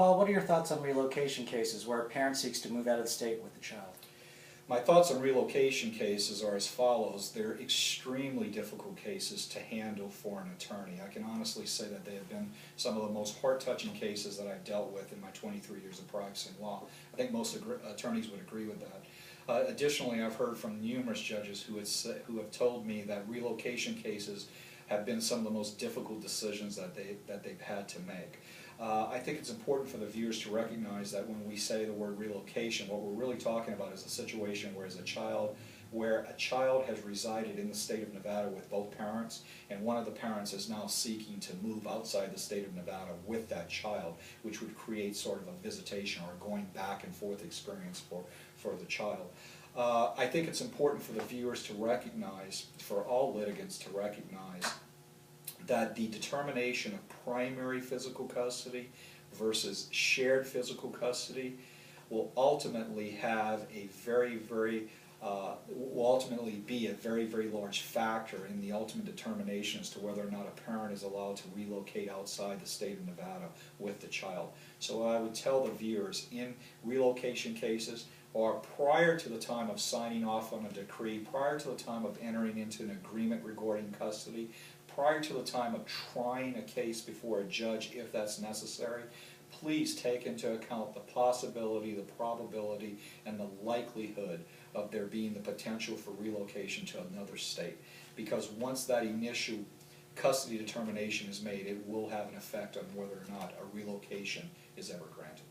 Paul, what are your thoughts on relocation cases where a parent seeks to move out of the state with the child? My thoughts on relocation cases are as follows. They're extremely difficult cases to handle for an attorney. I can honestly say that they have been some of the most heart-touching cases that I've dealt with in my 23 years of practicing law. I think most attorneys would agree with that. Additionally, I've heard from numerous judges who have told me that relocation cases have been some of the most difficult decisions that they've had to make. I think it's important for the viewers to recognize that when we say the word relocation, what we're really talking about is a situation where a child has resided in the state of Nevada with both parents, and one of the parents is now seeking to move outside the state of Nevada with that child, which would create sort of a visitation or going back and forth experience for the child. I think it's important for the viewers to recognize, for all litigants to recognize, that the determination of primary physical custody versus shared physical custody will ultimately have a be a very large factor in the ultimate determination as to whether or not a parent is allowed to relocate outside the state of Nevada with the child. So I would tell the viewers, in relocation cases, or prior to the time of signing off on a decree, prior to the time of entering into an agreement regarding custody, prior to the time of trying a case before a judge, if that's necessary, please take into account the possibility, the probability, and the likelihood of there being the potential for relocation to another state. Because once that initial custody determination is made, it will have an effect on whether or not a relocation is ever granted.